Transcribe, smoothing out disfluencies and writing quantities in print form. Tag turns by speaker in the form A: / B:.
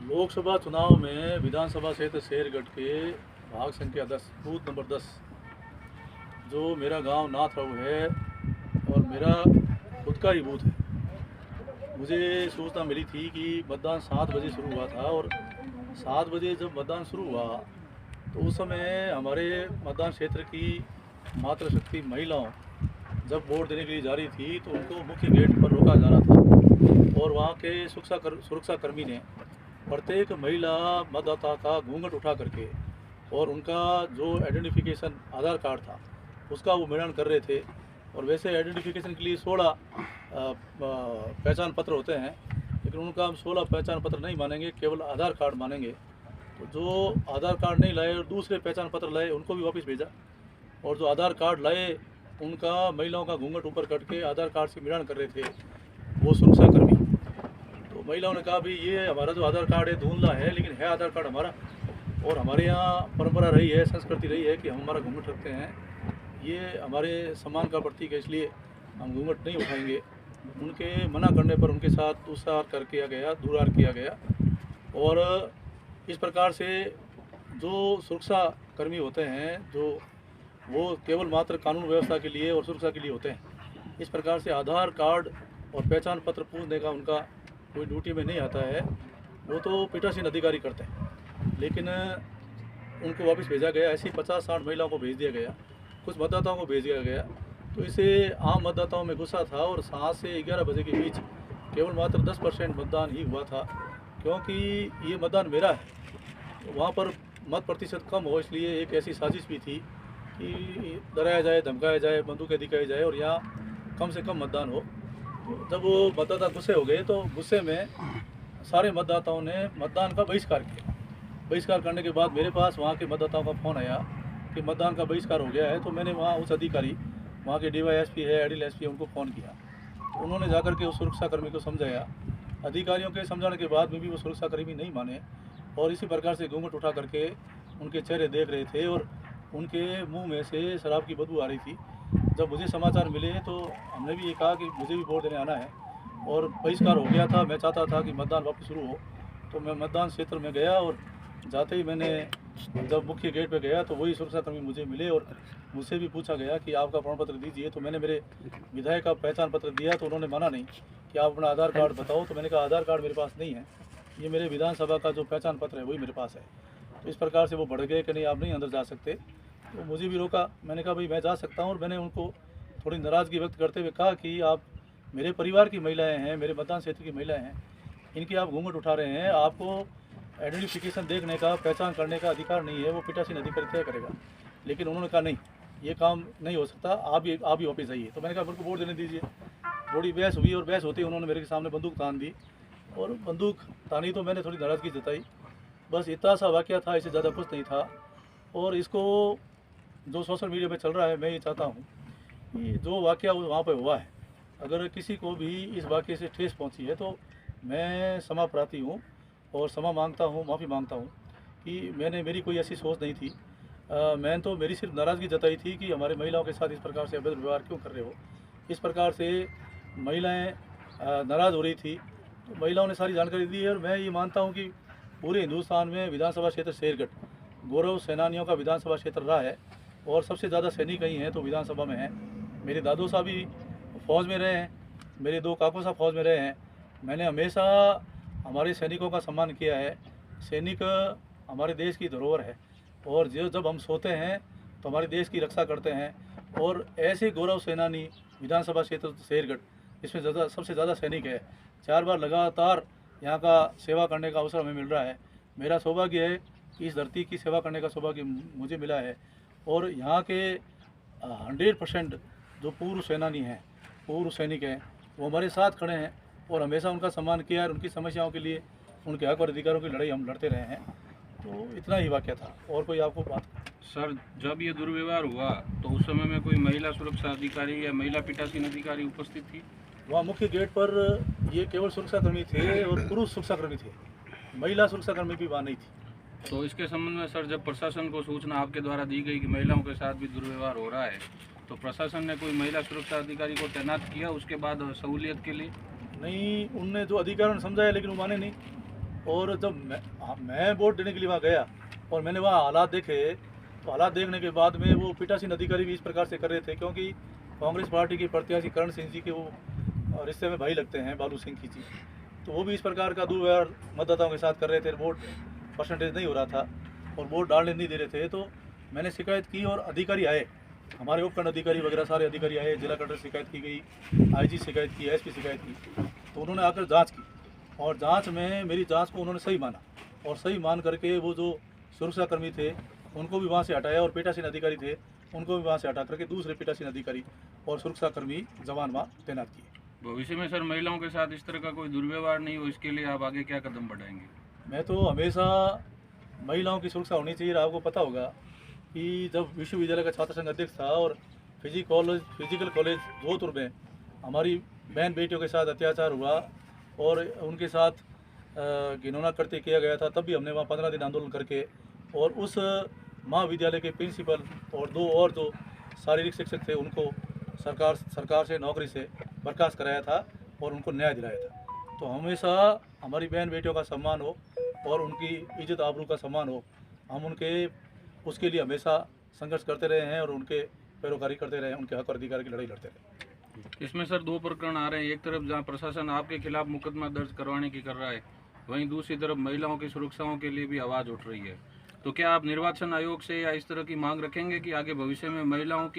A: लोकसभा चुनाव में विधानसभा क्षेत्र शेरगढ़ के भाग संख्या 10 बूथ नंबर 10 जो मेरा गांव नाथराऊ है और मेरा खुद का ही बूथ है। मुझे सूचना मिली थी कि मतदान 7 बजे शुरू हुआ था और 7 बजे जब मतदान शुरू हुआ तो उस समय हमारे मतदान क्षेत्र की मातृशक्ति महिलाओं जब वोट देने के लिए जा रही थी तो उनको मुख्य गेट पर रोका जा रहा था और वहाँ के सुरक्षा कर्मी ने प्रत्येक महिला मतदाता का घूंघट उठा करके और उनका जो आइडेंटिफिकेशन आधार कार्ड था उसका वो मिलान कर रहे थे। और वैसे आइडेंटिफिकेशन के लिए 16 पहचान पत्र होते हैं, लेकिन उनका हम 16 पहचान पत्र नहीं मानेंगे, केवल आधार कार्ड मानेंगे। तो जो आधार कार्ड नहीं लाए और दूसरे पहचान पत्र लाए उनको भी वापस भेजा, और जो आधार कार्ड लाए उनका महिलाओं का घूंघट ऊपर करके आधार कार्ड से मिलान कर रहे थे वो सुरक्षाकर्मी। तो महिलाओं ने कहा भाई ये हमारा जो आधार कार्ड है धुंधला है, लेकिन है आधार कार्ड हमारा, और हमारे यहाँ परंपरा रही है, संस्कृति रही है कि हम हमारा घूंघट रखते हैं, ये हमारे सम्मान का प्रतीक है, इसलिए हम घूंघट नहीं उठाएंगे। उनके मना करने पर उनके साथ दुरार किया गया और इस प्रकार से जो सुरक्षा कर्मी होते हैं जो वो केवल मात्र कानून व्यवस्था के लिए और सुरक्षा के लिए होते हैं। इस प्रकार से आधार कार्ड और पहचान पत्र पूछने का उनका कोई ड्यूटी में नहीं आता है, वो तो पीठासीन अधिकारी करते हैं, लेकिन उनको वापस भेजा गया। ऐसी 50-60 महिलाओं को भेज दिया गया, कुछ मतदाताओं को भेज दिया गया। तो इसे आम मतदाताओं में गुस्सा था और 7 से 11 बजे के बीच केवल मात्र 10% मतदान ही हुआ था, क्योंकि ये मतदान मेरा है। तो वहाँ पर मत प्रतिशत कम हो, इसलिए एक ऐसी साजिश भी थी कि डराया जाए, धमकाया जाए, बंदूकें दिखाई जाए और यहाँ कम से कम मतदान हो। तो जब वो मतदाता गुस्से हो गए तो गुस्से में सारे मतदाताओं ने मतदान का बहिष्कार किया। बहिष्कार करने के बाद मेरे पास वहाँ के मतदाताओं का फ़ोन आया कि मतदान का बहिष्कार हो गया है। तो मैंने वहाँ उस अधिकारी, वहाँ के DYSP है, एडिल SP है, उनको फ़ोन किया। तो उन्होंने जाकर के उस सुरक्षाकर्मी को समझाया। अधिकारियों के समझाने के बाद में भी वो सुरक्षाकर्मी नहीं माने और इसी प्रकार से घूंघट उठा करके उनके चेहरे देख रहे थे और उनके मुंह में से शराब की बदबू आ रही थी। जब मुझे समाचार मिले तो हमने भी ये कहा कि मुझे भी वोट देने आना है और बहिष्कार हो गया था। मैं चाहता था कि मतदान वापस शुरू हो, तो मैं मतदान क्षेत्र में गया और जाते ही मैंने जब मुख्य गेट पे गया तो वही सुरक्षाकर्मी मुझे मिले और मुझसे भी पूछा गया कि आपका प्रमाण पत्र दीजिए। तो मैंने मेरे विधायक का पहचान पत्र दिया तो उन्होंने माना नहीं कि आप अपना आधार कार्ड बताओ। तो मैंने कहा आधार कार्ड मेरे पास नहीं है, ये मेरे विधानसभा का जो पहचान पत्र है वही मेरे पास है। तो इस प्रकार से वो बढ़ गए कि नहीं आप नहीं अंदर जा सकते। तो मुझे भी रोका। मैंने कहा भाई मैं जा सकता हूँ, और मैंने उनको थोड़ी नाराज़गी व्यक्त करते हुए कहा कि आप मेरे परिवार की महिलाएं हैं, मेरे मतदान क्षेत्र की महिलाएं हैं, इनकी आप घूंघट उठा रहे हैं। आपको आइडेंटिफिकेशन देखने का, पहचान करने का अधिकार नहीं है, वो पीठासीन अधिकारी तय करेगा। लेकिन उन्होंने कहा नहीं, ये काम नहीं हो सकता, आप ही वापस आइए। तो मैंने कहा मेरे को वोट देने दीजिए। थोड़ी बहस हुई और बहस होती उन्होंने मेरे सामने बंदूक तान दी, और बंदूक तानी तो मैंने थोड़ी नाराज़गी जताई। बस इतना सा वाक़या था, इससे ज़्यादा कुछ नहीं था। और इसको जो सोशल मीडिया पे चल रहा है, मैं ये चाहता हूँ कि जो वाक़या वहाँ पे हुआ है, अगर किसी को भी इस वाक़ये से ठेस पहुँची है तो मैं क्षमा प्रार्थी हूँ और क्षमा मांगता हूँ, माफ़ी मांगता हूँ कि मेरी कोई ऐसी सोच नहीं थी। मैं तो मेरी सिर्फ नाराज़गी जताई थी कि हमारे महिलाओं के साथ इस प्रकार से अवैध व्यवहार क्यों कर रहे हो। इस प्रकार से महिलाएँ नाराज़ हो रही थी, तो महिलाओं ने सारी जानकारी दी है। और मैं ये मानता हूँ कि पूरे हिंदुस्तान में विधानसभा क्षेत्र शेरगढ़ गौरव सेनानियों का विधानसभा क्षेत्र रहा है और सबसे ज़्यादा सैनिक कहीं हैं तो विधानसभा में हैं। मेरे दादू साहब भी फ़ौज में रहे हैं, मेरे 2 काकू साहब फ़ौज में रहे हैं। मैंने हमेशा हमारे सैनिकों का सम्मान किया है। सैनिक हमारे देश की धरोहर है और जब हम सोते हैं तो हमारे देश की रक्षा करते हैं। और ऐसे गौरव सेनानी विधानसभा क्षेत्र शेरगढ़, इसमें सबसे ज़्यादा सैनिक है। 4 बार लगातार यहाँ का सेवा करने का अवसर हमें मिल रहा है। मेरा सौभाग्य है कि इस धरती की सेवा करने का सौभाग्य मुझे मिला है। और यहाँ के 100% जो पूर्व सेनानी हैं, पूर्व सैनिक हैं, वो हमारे साथ खड़े हैं और हमेशा उनका सम्मान किया है। उनकी समस्याओं के लिए, उनके हक और अधिकारों की लड़ाई हम लड़ते रहे हैं। तो इतना ही वाक़या था। और कोई आपको बात?
B: सर, जब ये दुर्व्यवहार हुआ तो उस समय में कोई महिला सुरक्षा अधिकारी या महिला पीठासीन अधिकारी उपस्थित थी?
A: वहाँ मुख्य गेट पर ये केवल सुरक्षाकर्मी थे और पुरुष सुरक्षाकर्मी थे, महिला सुरक्षाकर्मी भी वहाँ नहीं थी।
B: तो इसके संबंध में सर, जब प्रशासन को सूचना आपके द्वारा दी गई कि महिलाओं के साथ भी दुर्व्यवहार हो रहा है, तो प्रशासन ने कोई महिला सुरक्षा अधिकारी को तैनात किया उसके बाद सहूलियत के लिए?
A: नहीं, उनने जो अधिकारियों ने समझाया लेकिन वो माने नहीं। और जब मैं वोट देने के लिए वहाँ गया और मैंने वहाँ हालात देखे, तो हालात देखने के बाद में वो पीठासीन अधिकारी भी इस प्रकार से कर रहे थे, क्योंकि कांग्रेस पार्टी के प्रत्याशी करण सिंह जी के वो रिश्ते में भाई लगते हैं, बालू सिंह की जी, तो वो भी इस प्रकार का दुर्व्यवहार मतदाताओं के साथ कर रहे थे। वोट परसेंटेज नहीं हो रहा था और वोट डालने नहीं दे रहे थे। तो मैंने शिकायत की और अधिकारी आए, हमारे उपखंड अधिकारी वगैरह सारे अधिकारी आए, जिला कलेक्टर शिकायत की गई, आईजी शिकायत की, एसपी शिकायत की, तो उन्होंने आकर जांच की और जांच में मेरी जांच को उन्होंने सही माना और सही मान करके वो जो सुरक्षाकर्मी थे उनको भी वहाँ से हटाया और पीठासीन अधिकारी थे उनको भी वहाँ से हटा करके दूसरे पीठासीन अधिकारी और सुरक्षाकर्मी जवान वहाँ तैनात किए।
B: भविष्य में सर महिलाओं के साथ इस तरह का कोई दुर्व्यवहार नहीं हो, इसके लिए आप आगे क्या कदम बढ़ाएंगे?
A: मैं तो हमेशा महिलाओं की सुरक्षा होनी चाहिए। आपको पता होगा कि जब विश्वविद्यालय का छात्र संघ अध्यक्ष था और फिजिकल कॉलेज जोधपुर में हमारी बहन बेटियों के साथ अत्याचार हुआ और उनके साथ घिनौना कृत्य किया गया था, तब भी हमने वहाँ 15 दिन आंदोलन करके और उस महाविद्यालय के प्रिंसिपल और 2 और जो शारीरिक शिक्षक थे उनको सरकार से नौकरी से बर्खास्त कराया था और उनको न्याय दिलाया था। तो हमेशा हमारी बहन बेटियों का सम्मान हो और उनकी इज्जत आबरू का सम्मान हो, हम उनके उसके लिए हमेशा संघर्ष करते रहे हैं और उनके पैरोकारी करते रहे हैं, उनके हक और अधिकार की लड़ाई लड़ते रहे।
B: इसमें सर 2 प्रकरण आ रहे हैं, एक तरफ जहां प्रशासन आपके खिलाफ मुकदमा दर्ज करवाने की कर रहा है, वहीं दूसरी तरफ महिलाओं की सुरक्षाओं के लिए भी आवाज़ उठ रही है। तो क्या आप निर्वाचन आयोग से या इस तरह की मांग रखेंगे कि आगे भविष्य में महिलाओं की